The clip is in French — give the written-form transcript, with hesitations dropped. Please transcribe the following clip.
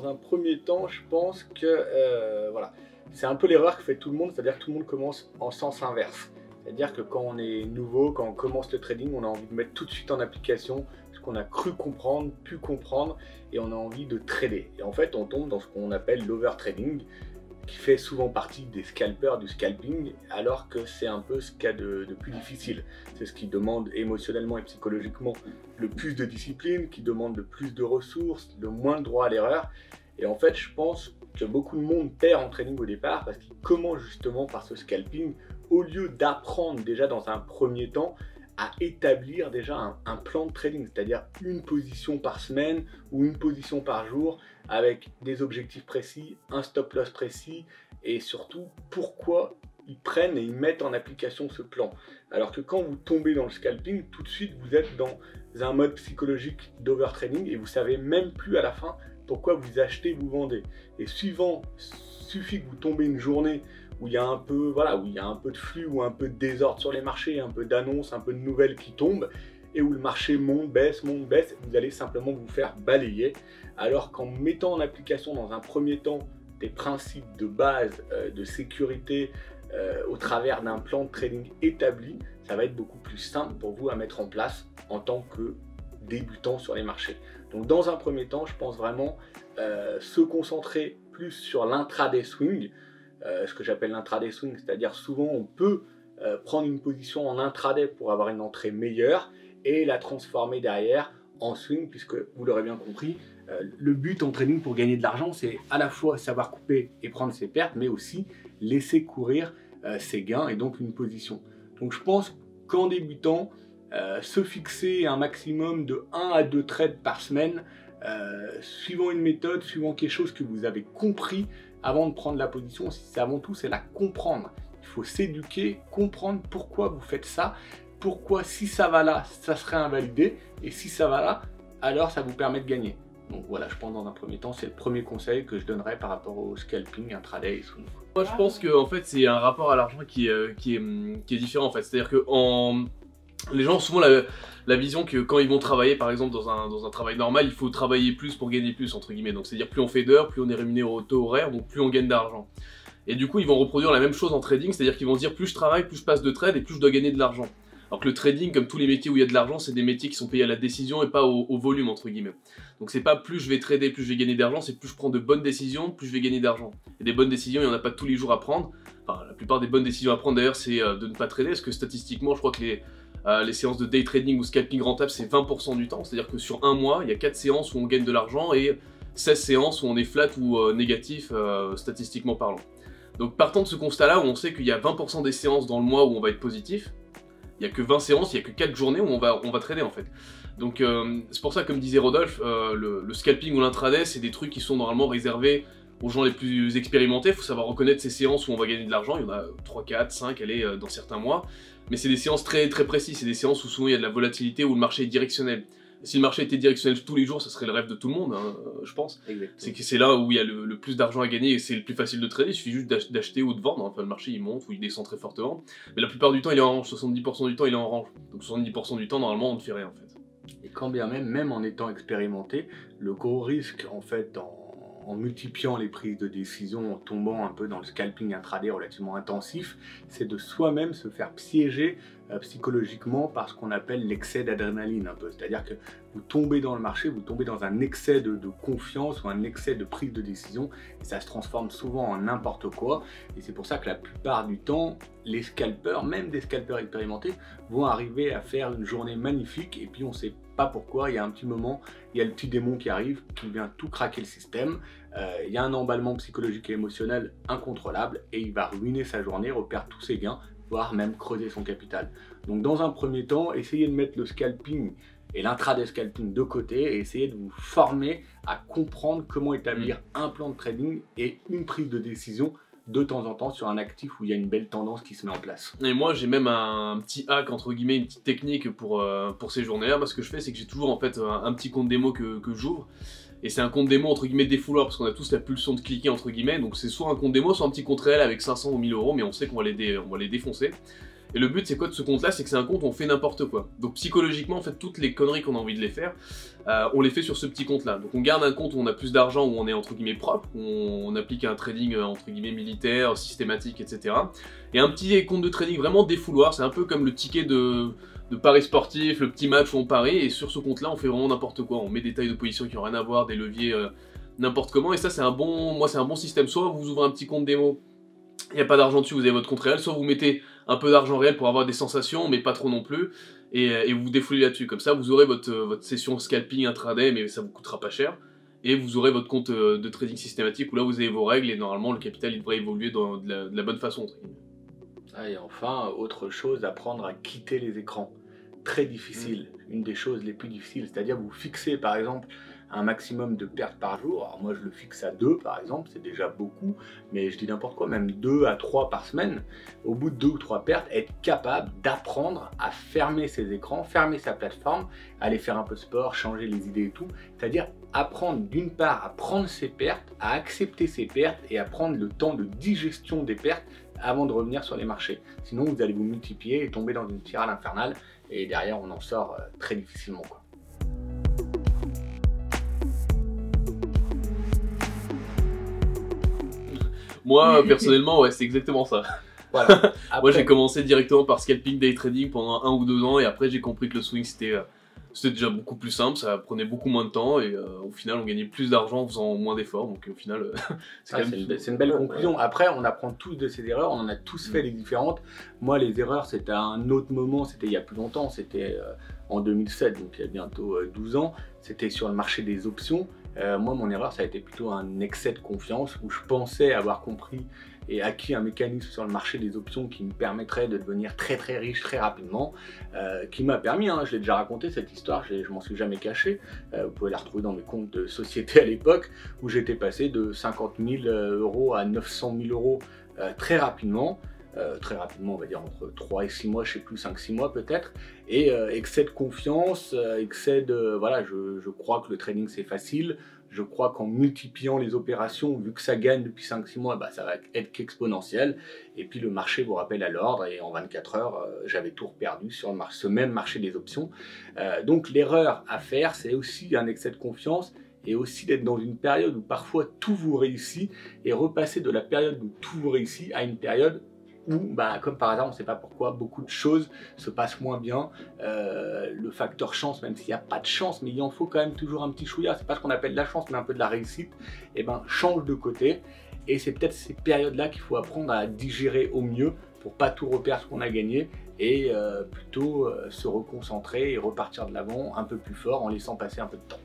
dans un premier temps, je pense que voilà, c'est un peu l'erreur que fait tout le monde, c'est-à-dire que tout le monde commence en sens inverse. C'est-à-dire que quand on est nouveau, quand on commence le trading, on a envie de mettre tout de suite en application ce qu'on a cru comprendre, pu comprendre, et on a envie de trader. Et en fait, on tombe dans ce qu'on appelle l'overtrading, qui fait souvent partie des scalpers du scalping, alors que c'est un peu ce qu'il y a de plus difficile. C'est ce qui demande émotionnellement et psychologiquement le plus de discipline, qui demande le plus de ressources, le moins de droit à l'erreur. Et en fait, je pense que beaucoup de monde perd en trading au départ parce qu'il commence justement par ce scalping, au lieu d'apprendre déjà dans un premier temps à établir déjà un plan de trading, c'est-à-dire une position par semaine ou une position par jour avec des objectifs précis, un stop loss précis et surtout pourquoi ils prennent et ils mettent en application ce plan. Alors que quand vous tombez dans le scalping, tout de suite vous êtes dans un mode psychologique d'overtrading et vous savez même plus à la fin pourquoi vous achetez, vous vendez. Et suffit que vous tombez une journée où il y a un peu, voilà, où il y a un peu de flux ou un peu de désordre sur les marchés, un peu d'annonces, un peu de nouvelles qui tombent, et où le marché monte, baisse, vous allez simplement vous faire balayer. Alors qu'en mettant en application dans un premier temps des principes de base de sécurité au travers d'un plan de trading établi, ça va être beaucoup plus simple pour vous à mettre en place en tant que débutant sur les marchés. Donc dans un premier temps, je pense vraiment se concentrer plus sur l'intraday swing, ce que j'appelle l'intraday swing, c'est-à-dire souvent on peut prendre une position en intraday pour avoir une entrée meilleure et la transformer derrière en swing, puisque vous l'aurez bien compris, le but en trading pour gagner de l'argent, c'est à la fois savoir couper et prendre ses pertes, mais aussi laisser courir ses gains et donc une position. Donc je pense qu'en débutant, se fixer un maximum de 1 à 2 trades par semaine, suivant une méthode, suivant quelque chose que vous avez compris avant de prendre la position. C'est avant tout, c'est la comprendre. Il faut s'éduquer, comprendre pourquoi vous faites ça, pourquoi si ça va là, ça serait invalidé, et si ça va là, alors ça vous permet de gagner. Donc voilà, je pense dans un premier temps, c'est le premier conseil que je donnerais par rapport au scalping, intraday et swing. Moi je pense que en fait c'est un rapport à l'argent qui est différent en fait. C'est-à-dire que les gens ont souvent la vision que quand ils vont travailler par exemple dans un travail normal, il faut travailler plus pour gagner plus entre guillemets. Donc c'est-à-dire plus on fait d'heures, plus on est rémunéré au taux horaire, donc plus on gagne d'argent. Et du coup ils vont reproduire la même chose en trading, c'est-à-dire qu'ils vont se dire plus je travaille, plus je passe de trade et plus je dois gagner de l'argent. Alors que le trading, comme tous les métiers où il y a de l'argent, c'est des métiers qui sont payés à la décision et pas au volume entre guillemets. Donc c'est pas plus je vais trader, plus je vais gagner d'argent, c'est plus je prends de bonnes décisions, plus je vais gagner d'argent. Et des bonnes décisions, il n'y en a pas tous les jours à prendre. Enfin la plupart des bonnes décisions à prendre d'ailleurs c'est de ne pas trader, parce que statistiquement je crois que les séances de day trading ou scalping rentable c'est 20% du temps, c'est-à-dire que sur un mois, il y a 4 séances où on gagne de l'argent et 16 séances où on est flat ou négatif statistiquement parlant. Donc partant de ce constat-là où on sait qu'il y a 20% des séances dans le mois où on va être positif, il n'y a que 20 séances, il n'y a que 4 journées où on va trader en fait. Donc c'est pour ça, comme disait Rodolphe, le scalping ou l'intraday, c'est des trucs qui sont normalement réservés aux gens les plus expérimentés. Il faut savoir reconnaître ces séances où on va gagner de l'argent, il y en a 3, 4, 5, allez, dans certains mois. Mais c'est des séances très précises, c'est des séances où souvent il y a de la volatilité, où le marché est directionnel. Si le marché était directionnel tous les jours, ça serait le rêve de tout le monde, hein, je pense. C'est que c'est là où il y a le plus d'argent à gagner et c'est le plus facile de trader, il suffit juste d'acheter ou de vendre. Enfin, le marché il monte ou il descend très fortement. Mais la plupart du temps il est en range, 70% du temps il est en range. Donc 70% du temps normalement on ne fait rien en fait. Et quand bien même en étant expérimenté, le gros risque en fait en multipliant les prises de décision, en tombant un peu dans le scalping intraday relativement intensif, c'est de soi-même se faire piéger psychologiquement par ce qu'on appelle l'excès d'adrénaline un peu. C'est-à-dire que vous tombez dans le marché, vous tombez dans un excès de confiance ou un excès de prise de décision et ça se transforme souvent en n'importe quoi. Et c'est pour ça que la plupart du temps, les scalpers, même des scalpers expérimentés, vont arriver à faire une journée magnifique et puis on sait pas pourquoi, il y a un petit moment, il y a le petit démon qui arrive, qui vient tout craquer le système, il y a un emballement psychologique et émotionnel incontrôlable et il va ruiner sa journée, repère tous ses gains, voire même creuser son capital. Donc dans un premier temps, essayez de mettre le scalping et l'intraday scalping de côté et essayez de vous former à comprendre comment établir un plan de trading et une prise de décision de temps en temps sur un actif où il y a une belle tendance qui se met en place. Et moi j'ai même un petit hack entre guillemets, une petite technique pour ces journées-là. Moi ce que je fais c'est que j'ai toujours en fait un petit compte démo que j'ouvre. Et c'est un compte démo entre guillemets défouloir parce qu'on a tous la pulsion de cliquer entre guillemets. Donc c'est soit un compte démo, soit un petit compte réel avec 500 ou 1000 euros, mais on sait qu'on va les défoncer. Et le but c'est quoi de ce compte là, c'est que c'est un compte où on fait n'importe quoi. Donc psychologiquement en fait toutes les conneries qu'on a envie de les faire, on les fait sur ce petit compte là. Donc on garde un compte où on a plus d'argent, où on est entre guillemets propre, où on applique un trading entre guillemets militaire, systématique, etc. Et un petit compte de trading vraiment défouloir, c'est un peu comme le ticket de paris sportif, le petit match où on parie, et sur ce compte là on fait vraiment n'importe quoi. On met des tailles de position qui n'ont rien à voir, des leviers n'importe comment, et ça c'est un bon système. Soit vous ouvrez un petit compte démo, il n'y a pas d'argent dessus, vous avez votre compte réel, soit vous mettez un peu d'argent réel pour avoir des sensations, mais pas trop non plus, et vous vous défoulez là-dessus. Comme ça, vous aurez votre session scalping intraday, mais ça vous coûtera pas cher, et vous aurez votre compte de trading systématique où là vous avez vos règles, et normalement le capital il devrait évoluer de la bonne façon. Et enfin, autre chose, apprendre à quitter les écrans. Très difficile, une des choses les plus difficiles, c'est-à-dire vous fixez par exemple un maximum de pertes par jour. Alors moi je le fixe à 2 par exemple, c'est déjà beaucoup, mais je dis n'importe quoi, même 2 à 3 par semaine. Au bout de 2 ou 3 pertes, être capable d'apprendre à fermer ses écrans, fermer sa plateforme, aller faire un peu de sport, changer les idées et tout. C'est-à-dire apprendre d'une part à prendre ses pertes, à accepter ses pertes et à prendre le temps de digestion des pertes avant de revenir sur les marchés. Sinon vous allez vous multiplier et tomber dans une spirale infernale, et derrière on en sort très difficilement, quoi. Moi, personnellement, ouais, c'est exactement ça. Voilà. Après, moi, j'ai commencé directement par scalping day trading pendant 1 ou 2 ans, et après, j'ai compris que le swing, c'était déjà beaucoup plus simple, ça prenait beaucoup moins de temps, et au final, on gagnait plus d'argent en faisant moins d'efforts, donc au final, c'est une belle conclusion. Après, on apprend tous de ces erreurs, on en a tous fait des différentes. Moi, les erreurs, c'était à un autre moment, c'était il y a plus longtemps, c'était en 2007, donc il y a bientôt 12 ans, c'était sur le marché des options. Moi, mon erreur, ça a été plutôt un excès de confiance, où je pensais avoir compris et acquis un mécanisme sur le marché des options qui me permettrait de devenir très très riche très rapidement, qui m'a permis, je l'ai déjà raconté cette histoire, je m'en suis jamais caché, vous pouvez la retrouver dans mes comptes de société à l'époque, où j'étais passé de 50 000 € à 900 000 € très rapidement, on va dire entre 3 et 6 mois, je sais plus, 5-6 mois peut-être, et excès de confiance, excès de, voilà, je crois que le trading c'est facile, je crois qu'en multipliant les opérations, vu que ça gagne depuis 5-6 mois, ça va être qu'exponentiel, et puis le marché vous rappelle à l'ordre, et en 24 heures, j'avais tout perdu sur ce même marché des options. Donc l'erreur à faire, c'est aussi un excès de confiance, et aussi d'être dans une période où parfois tout vous réussit, et repasser de la période où tout vous réussit à une période où, comme par hasard, on ne sait pas pourquoi, beaucoup de choses se passent moins bien. Le facteur chance, même s'il n'y a pas de chance, mais il en faut quand même toujours un petit chouïa, c'est pas ce qu'on appelle la chance, mais un peu de la réussite, change de côté. Et c'est peut-être ces périodes-là qu'il faut apprendre à digérer au mieux pour pas tout reperdre ce qu'on a gagné, et plutôt se reconcentrer et repartir de l'avant un peu plus fort en laissant passer un peu de temps.